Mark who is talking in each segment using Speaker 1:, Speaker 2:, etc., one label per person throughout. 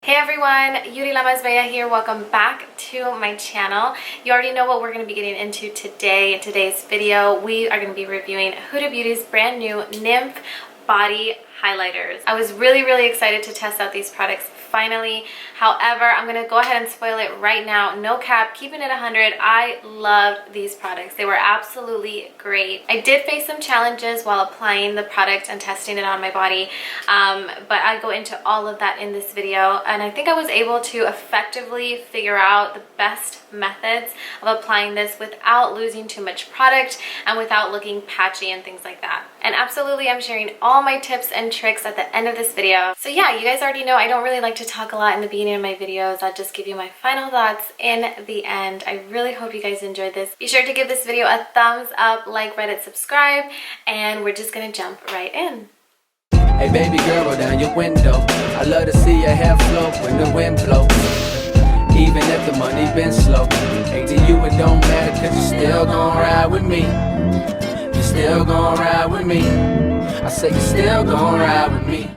Speaker 1: Hey everyone, Lamasbella here. Welcome back to my channel. You already know what we're going to be getting into today. In today's video, we are going to be reviewing Huda Beauty's brand new NYMPH body highlighters. I was really excited to test out these products finally. However, I'm going to go ahead and spoil it right now. No cap, keeping it 100. I loved these products. They were absolutely great. I did face some challenges while applying the product and testing it on my body, but I go into all of that in this video, and I think I was able to effectively figure out the best methods of applying this without losing too much product and without looking patchy and things like that. And absolutely, I'm sharing all my tips and tricks at the end of this video. So yeah, you guys already know I don't really like to talk a lot in the beginning of my videos. I'll just give you my final thoughts in the end. I really hope you guys enjoyed this. Be sure to give this video a thumbs up, like, Reddit, subscribe, and we're just gonna jump right in.
Speaker 2: Hey baby girl, roll down your window. I love to see your hair flow when the wind blows. Even if the money been slow, hey, to you it don't matter, cause you still gon' ride with me. You still gon' ride with me. I say you still gon' ride with me.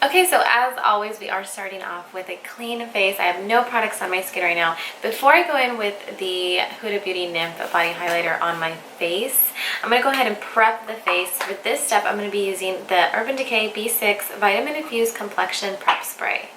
Speaker 1: Okay, so as always, we are starting off with a clean face. I have no products on my skin right now. Before I go in with the Huda Beauty NYMPH body highlighter on my face, I'm going to go ahead and prep the face. For this step, I'm going to be using the Urban Decay B6 Vitamin Infused Complexion Prep Spray.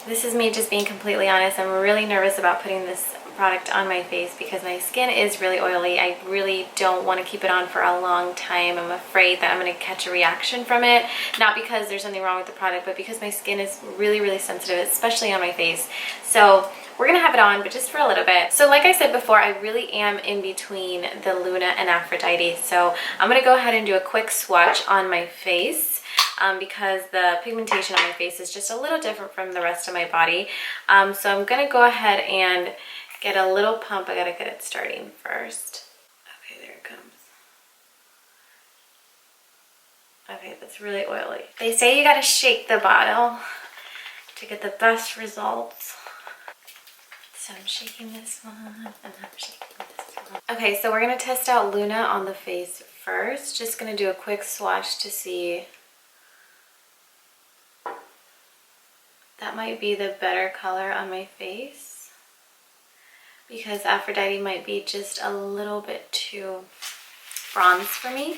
Speaker 1: This is me just being completely honest. I'm really nervous about putting this product on my face because my skin is really oily. I really don't want to keep it on for a long time. I'm afraid that I'm going to catch a reaction from it, not because there's something wrong with the product, but because my skin is really sensitive, especially on my face. So we're gonna have it on, but just for a little bit. So like I said before, I really am in between the Luna and Aphrodite, so I'm gonna go ahead and do a quick swatch on my face. Because the pigmentation on my face is just a little different from the rest of my body. So I'm gonna go ahead and get a little pump. I gotta get it starting first. Okay, there it comes. Okay, that's really oily. They say you gotta shake the bottle to get the best results. So I'm shaking this one, and I'm shaking this one. Okay, so we're gonna test out Luna on the face first. Just gonna do a quick swatch to see. That might be the better color on my face because Aphrodite might be just a little bit too bronze for me.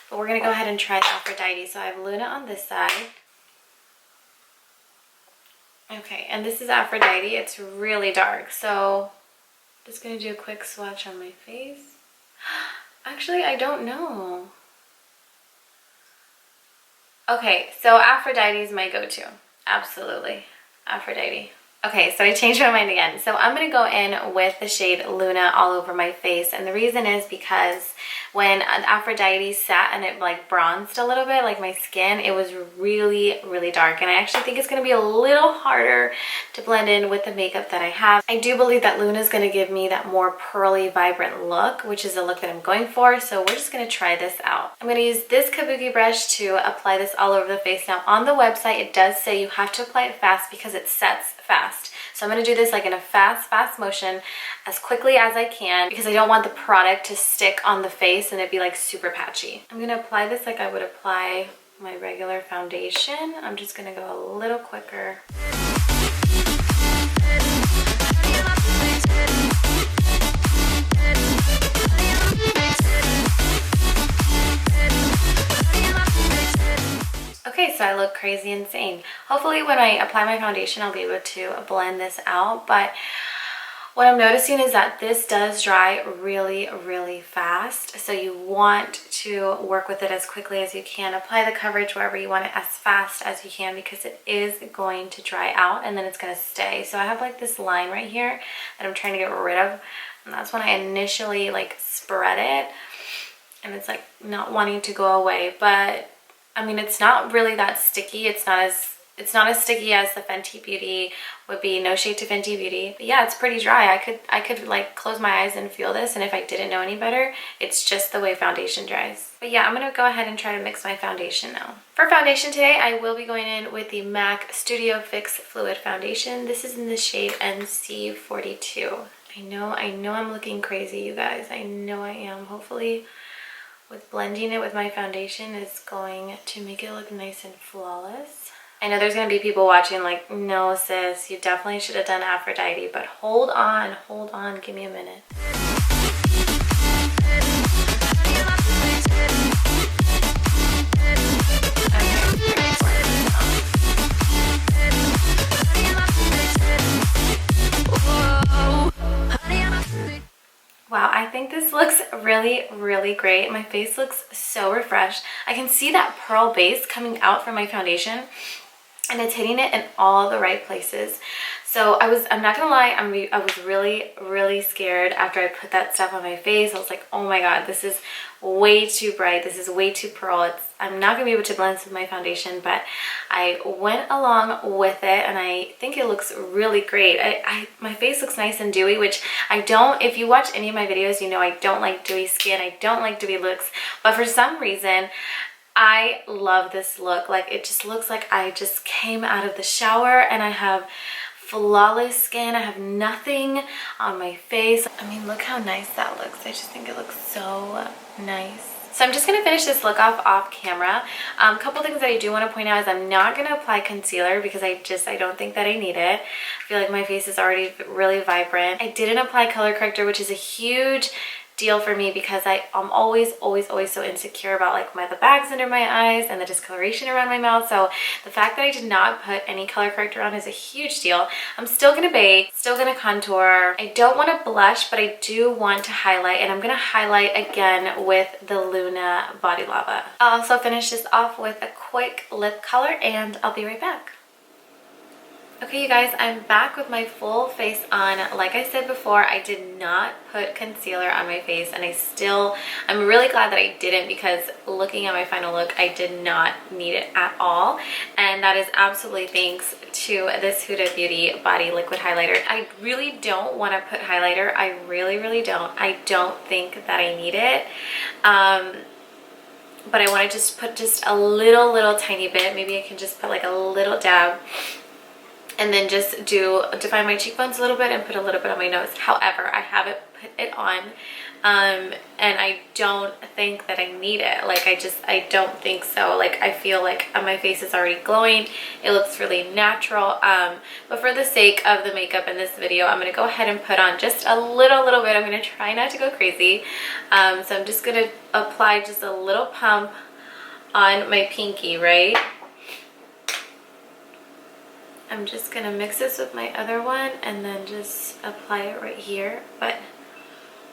Speaker 1: But we're going to go ahead and try Aphrodite. So I have Luna on this side. Okay, and this is Aphrodite. It's really dark. So I'm just going to do a quick swatch on my face. Actually, I don't know. Okay, so Aphrodite is my go-to. Absolutely, Aphrodite. Okay, so I changed my mind again. So I'm going to go in with the shade Luna all over my face. And the reason is because when Aphrodite sat and it like bronzed a little bit, like my skin, it was really dark. And I actually think it's going to be a little harder to blend in with the makeup that I have. I do believe that Luna is going to give me that more pearly, vibrant look, which is the look that I'm going for. So we're just going to try this out. I'm going to use this kabuki brush to apply this all over the face. Now on the website, it does say you have to apply it fast because it sets fast. So I'm going to do this like in a fast motion as quickly as I can because I don't want the product to stick on the face and it be like super patchy. I'm going to apply this like I would apply my regular foundation. I'm just going to go a little quicker. Okay, so I look crazy insane. Hopefully when I apply my foundation, I'll be able to blend this out. But what I'm noticing is that this does dry really fast. So you want to work with it as quickly as you can. Apply the coverage wherever you want it as fast as you can because it is going to dry out and then it's going to stay. So I have like this line right here that I'm trying to get rid of. And that's when I initially like spread it. And it's like not wanting to go away. But I mean, it's not really that sticky. It's not as sticky as the Fenty Beauty would be. No shade to Fenty Beauty. But yeah, it's pretty dry. I could like close my eyes and feel this, and if I didn't know any better, it's just the way foundation dries. But yeah, I'm gonna go ahead and try to mix my foundation now. For foundation today, I will be going in with the MAC Studio Fix Fluid Foundation. This is in the shade NC42. I know I'm looking crazy, you guys. I know I am. Hopefully with blending it with my foundation is going to make it look nice and flawless. I know there's going to be people watching like, no sis, you definitely should have done Aphrodite, but hold on, give me a minute. Wow, I think this looks really, really great. My face looks so refreshed. I can see that pearl base coming out from my foundation, and it's hitting it in all the right places. So I'm not gonna lie, I was really, really scared after I put that stuff on my face. I was like, oh my god, this is way too bright. This is way too pearl. I'm not gonna be able to blend this with my foundation, but I went along with it, and I think it looks really great. My face looks nice and dewy, which I don't, if you watch any of my videos, you know I don't like dewy skin. I don't like dewy looks, but for some reason, I love this look. Like, it just looks like I just came out of the shower and I have flawless skin. I have nothing on my face. I mean, look how nice that looks. I just think it looks so nice. So I'm just going to finish this look off camera. A couple things that I do want to point out is I'm not going to apply concealer because I don't think that I need it. I feel like my face is already really vibrant. I didn't apply color corrector, which is a huge deal for me because I'm always so insecure about like the bags under my eyes and the discoloration around my mouth. So the fact that I did not put any color corrector on is a huge deal. I'm still gonna bake, still gonna contour. I don't want to blush, but I do want to highlight, and I'm gonna highlight again with the Luna Body Lava. I'll also finish this off with a quick lip color, and I'll be right back. Okay, you guys, I'm back with my full face on. Like I said before, I did not put concealer on my face, and I'm really glad that I didn't, because looking at my final look, I did not need it at all. And that is absolutely thanks to this Huda Beauty Body Liquid Highlighter. I really don't want to put highlighter. I really don't. I don't think that I need it. But I want to just put just a little tiny bit. Maybe I can just put like a little dab, and then just define my cheekbones a little bit and put a little bit on my nose. However, I haven't put it on, and I don't think that I need it. Like, I don't think so. Like, I feel like my face is already glowing. It looks really natural. But for the sake of the makeup in this video, I'm gonna go ahead and put on just a little bit. I'm gonna try not to go crazy. So I'm just gonna apply just a little pump on my pinky, right? I'm just gonna mix this with my other one and then just apply it right here. But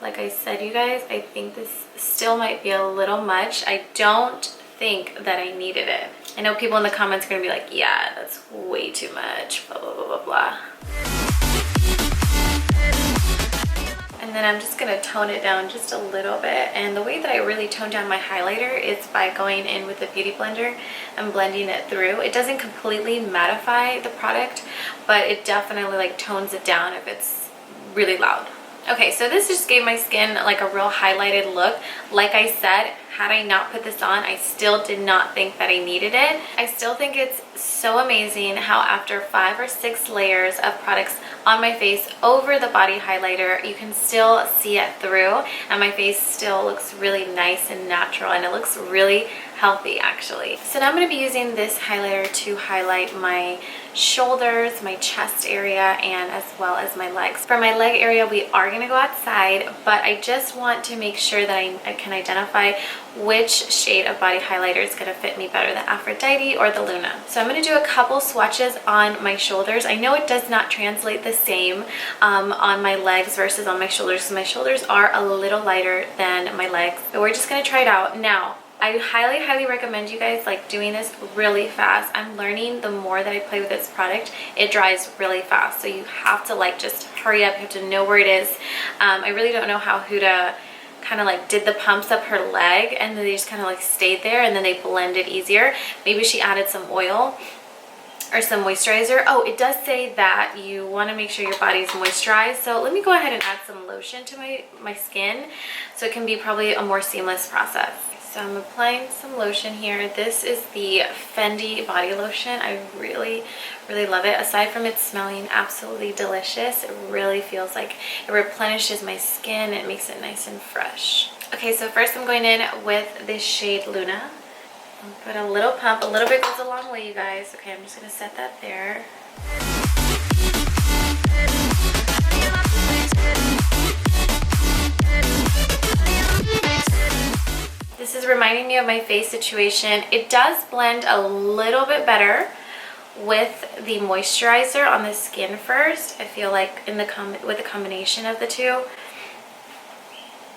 Speaker 1: like I said, you guys, I think this still might be a little much. I don't think that I needed it. I know people in the comments are gonna be like, yeah, that's way too much, blah, blah, blah, blah, blah. And then I'm just gonna tone it down just a little bit. And the way that I really tone down my highlighter is by going in with the Beauty Blender and blending it through. It doesn't completely mattify the product, but it definitely like tones it down if it's really loud. Okay, so this just gave my skin like a real highlighted look. Like I said, had I not put this on, I still did not think that I needed it. I still think it's so amazing how after 5 or 6 layers of products on my face over the body highlighter, you can still see it through, and my face still looks really nice and natural, and it looks really healthy actually. So now I'm going to be using this highlighter to highlight my shoulders, my chest area, and as well as my legs. For my leg area, we are going to go outside, but I just want to make sure that I can identify which shade of body highlighter is going to fit me better, the Aphrodite or the Luna. So I'm going to do a couple swatches on my shoulders. I know it does not translate the same on my legs versus on my shoulders, because my shoulders are a little lighter than my legs, but we're just going to try it out. Now, I highly recommend you guys like doing this really fast. I'm learning the more that I play with this product, it dries really fast. So you have to like just hurry up. You have to know where it is. I really don't know how Huda kind of like did the pumps up her leg, and then they just kind of like stayed there, and then they blended easier. Maybe she added some oil or some moisturizer. Oh, it does say that you want to make sure your body's moisturized. So let me go ahead and add some lotion to my skin so it can be probably a more seamless process. So I'm applying some lotion here. This is the Fendi body lotion. I really love it. Aside from it smelling absolutely delicious, it really feels like it replenishes my skin. It makes it nice and fresh. Okay, so first I'm going in with this shade Luna. I'll put a little pump. A little bit goes a long way, you guys. Okay, I'm just going to set that there. This is reminding me of my face situation. It does blend a little bit better with the moisturizer on the skin first. I feel like with the combination of the two,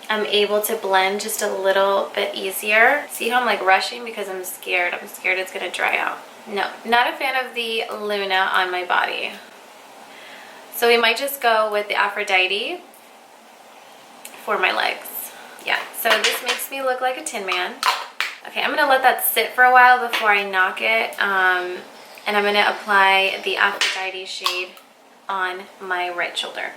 Speaker 1: I'm able to blend just a little bit easier. See how I'm like rushing because I'm scared. I'm scared it's gonna dry out. No, not a fan of the Luna on my body. So we might just go with the Aphrodite for my legs. Yeah, so this makes me look like a Tin Man. Okay, I'm gonna let that sit for a while before I knock it. And I'm gonna apply the Aphrodite shade on my right shoulder.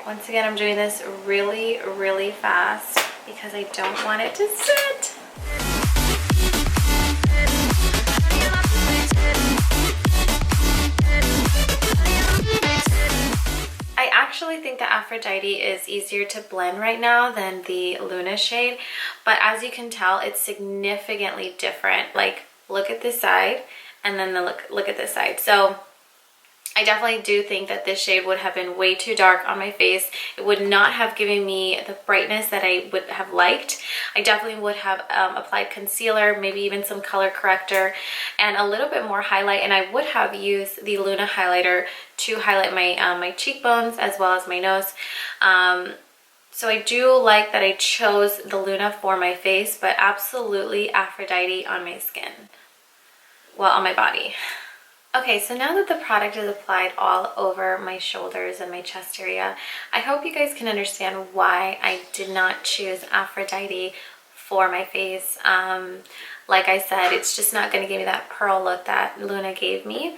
Speaker 1: Once again, I'm doing this really, really fast because I don't want it to sit. I actually think the Aphrodite is easier to blend right now than the Luna shade, but as you can tell, it's significantly different. Like, look at this side and then look at this side. So I definitely do think that this shade would have been way too dark on my face. It would not have given me the brightness that I would have liked. I definitely would have applied concealer, maybe even some color corrector, and a little bit more highlight. And I would have used the Luna highlighter to highlight my my cheekbones as well as my nose. So I do like that I chose the Luna for my face, but absolutely Aphrodite on my skin. Well, on my body. Okay, so now that the product is applied all over my shoulders and my chest area, I hope you guys can understand why I did not choose Aphrodite for my face. Like I said, it's just not going to give me that pearl look that Luna gave me.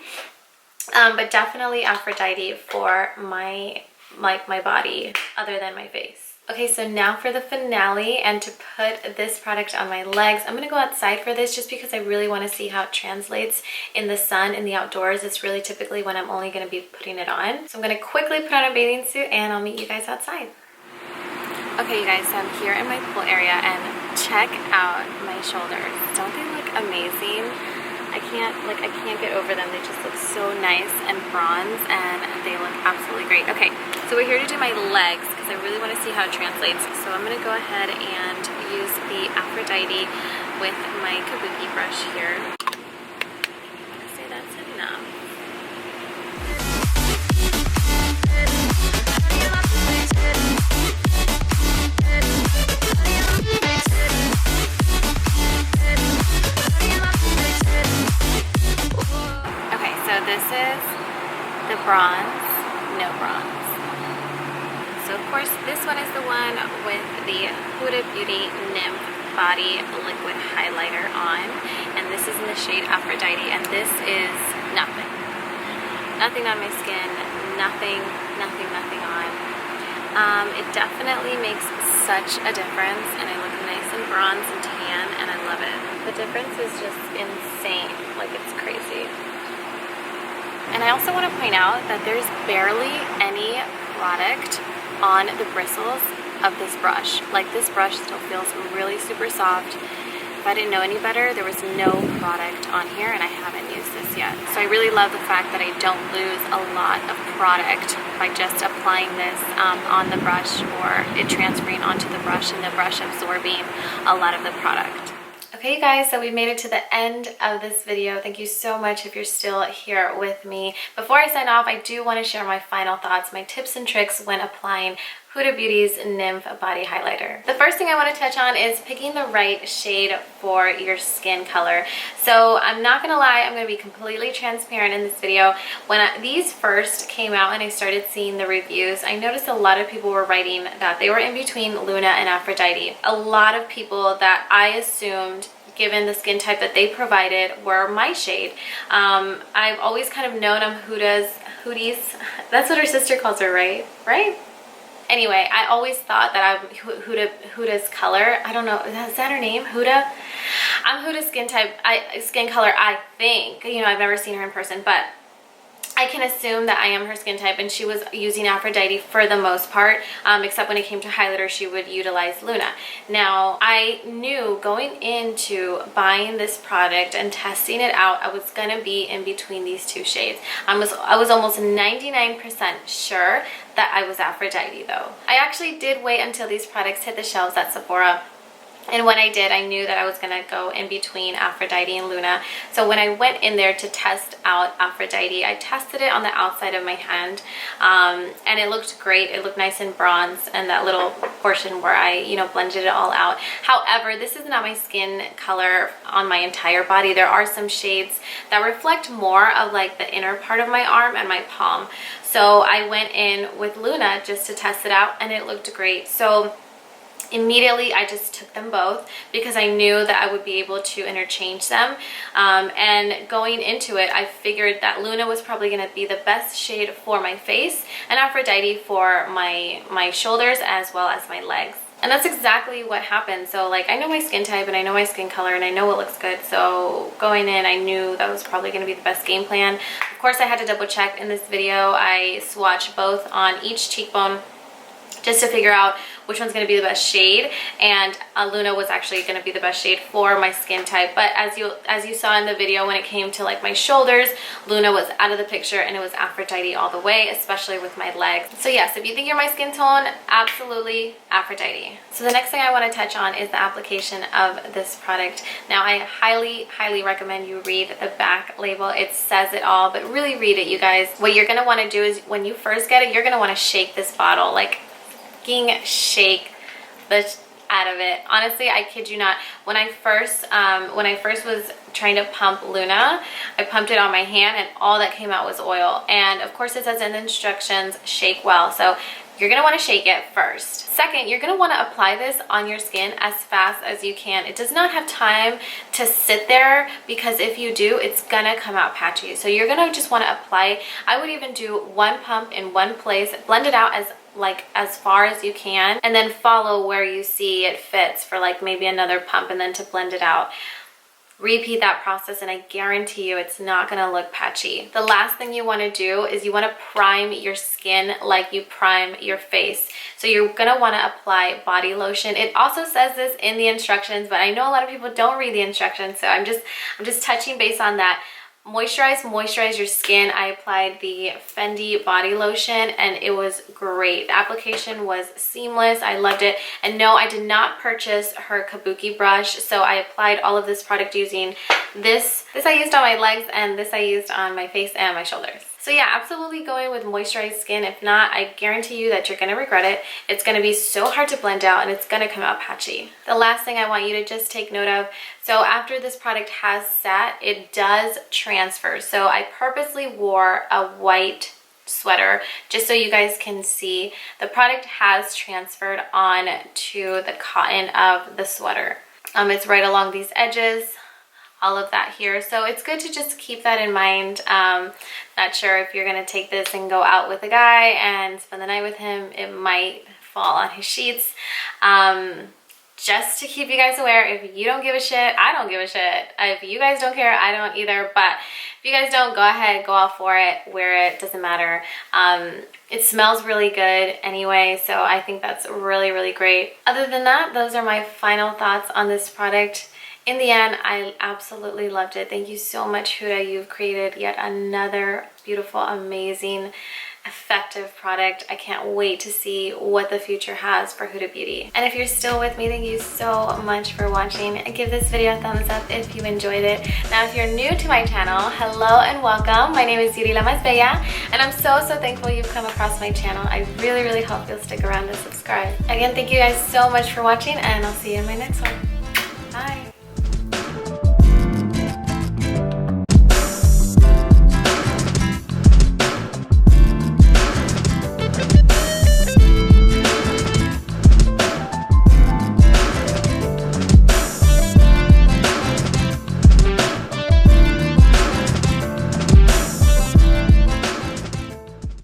Speaker 1: But definitely Aphrodite for my body other than my face. Okay, so now for the finale, and to put this product on my legs, I'm going to go outside for this just because I really want to see how it translates in the sun, in the outdoors. It's really typically when I'm only going to be putting it on. So I'm going to quickly put on a bathing suit and I'll meet you guys outside. Okay, you guys, so I'm here in my pool area and check out my shoulders. Don't they look amazing? I can't get over them. They just look so nice and bronze, and they look absolutely great. Okay, so we're here to do my legs because I really want to see how it translates. So I'm going to go ahead and use the Aphrodite with my kabuki brush here. I'd say that's enough. So this is the bronze, no bronze. So of course this one is the one with the Huda Beauty Nymph Body Liquid Highlighter on. And this is in the shade Aphrodite, and this is nothing. Nothing on my skin, nothing on. It definitely makes such a difference, and I look nice and bronze and tan, and I love it. The difference is just insane, like it's crazy. And I also want to point out that there's barely any product on the bristles of this brush. Like, this brush still feels really super soft. If I didn't know any better, there was no product on here, and I haven't used this yet. So I really love the fact that I don't lose a lot of product by just applying this on the brush, or it transferring onto the brush and the brush absorbing a lot of the product. Okay, guys, so we made it to the end of this video. Thank you so much if you're still here with me. Before I sign off, I do want to share my final thoughts, my tips and tricks when applying Huda Beauty's Nymph Body Highlighter. The first thing I want to touch on is picking the right shade for your skin color. So I'm not gonna lie, I'm gonna be completely transparent in this video. When these first came out and I started seeing the reviews, I noticed a lot of people were writing that they were in between Luna and Aphrodite. A lot of people that I assumed, given the skin type that they provided, were my shade. I've always kind of known I'm Hooties. That's what her sister calls her, right? Right? Anyway, I always thought that I'm Huda's color. I don't know, is that her name? Huda? I'm Huda's skin color, I think. You know, I've never seen her in person, but I can assume that I am her skin type, and she was using Aphrodite for the most part, except when it came to highlighter, she would utilize Luna. Now, I knew going into buying this product and testing it out, I was gonna be in between these two shades. I was almost 99% sure that I was Aphrodite though. I actually did wait until these products hit the shelves at Sephora. And when I did, I knew that I was gonna go in between Aphrodite and Luna. So when I went in there to test out Aphrodite, I tested it on the outside of my hand, and it looked great. It looked nice and bronze, and that little portion where I, you know, blended it all out. However, this is not my skin color on my entire body. There are some shades that reflect more of like the inner part of my arm and my palm. So I went in with Luna just to test it out, and it looked great. So immediately I just took them both because I knew that I would be able to interchange them, and going into it I figured that Luna was probably going to be the best shade for my face and Aphrodite for my shoulders as well as my legs. And that's exactly what happened. So like, I know my skin type and I know my skin color and I know what looks good. So going in, I knew that was probably going to be the best game plan. Of course, I had to double check in this video. I swatched both on each cheekbone just to figure out which one's going to be the best shade, and Luna was actually going to be the best shade for my skin type. But as you saw in the video, when it came to like my shoulders, Luna was out of the picture and it was Aphrodite all the way, especially with my legs. So yes, if you think you're my skin tone, absolutely Aphrodite. So the next thing I want to touch on is the application of this product. Now I highly recommend you read the back label. It says it all, but really read it, you guys. What you're going to want to do is when you first get it, you're going to want to shake this bottle, like shake the out of it. Honestly, I kid you not, when I first was trying to pump Luna, I pumped it on my hand and all that came out was oil. And of course it says in the instructions, shake well. So you're going to want to shake it first. Second, you're going to want to apply this on your skin as fast as you can. It does not have time to sit there, because if you do, it's going to come out patchy. So you're going to just want to apply. I would even do one pump in one place, blend it out as far as you can, and then follow where you see it fits for like maybe another pump, and then to blend it out. Repeat that process and I guarantee you it's not going to look patchy. The last thing you want to do is you want to prime your skin like you prime your face. So you're going to want to apply body lotion. It also says this in the instructions, but I know a lot of people don't read the instructions, so I'm just touching base on that. Moisturize your skin. I applied the Fendi body lotion and it was great. The application was seamless. I loved it. And no, I did not purchase her kabuki brush, so I applied all of this product using this I used on my legs, and this I used on my face and my shoulders. So yeah, absolutely go in with moisturized skin. If not, I guarantee you that you're going to regret it. It's going to be so hard to blend out and it's going to come out patchy. The last thing I want you to just take note of, so after this product has sat, it does transfer. So I purposely wore a white sweater just so you guys can see the product has transferred on to the cotton of the sweater. It's right along these edges, all of that here. So it's good to just keep that in mind. Not sure if you're gonna take this and go out with a guy and spend the night with him, it might fall on his sheets. Just to keep you guys aware, if you don't give a shit, I don't give a shit. If you guys don't care, I don't either. But if you guys don't, go ahead, go all for it, wear it, doesn't matter. It smells really good anyway, so I think that's really great. Other than that, those are my final thoughts on this product. In the end, I absolutely loved it. Thank you so much, Huda. You've created yet another beautiful, amazing, effective product. I can't wait to see what the future has for Huda Beauty. And if you're still with me, thank you so much for watching. Give this video a thumbs up if you enjoyed it. Now, if you're new to my channel, hello and welcome. My name is Lamasbella, and I'm so thankful you've come across my channel. I really hope you'll stick around and subscribe. Again, thank you guys so much for watching, and I'll see you in my next one. Bye.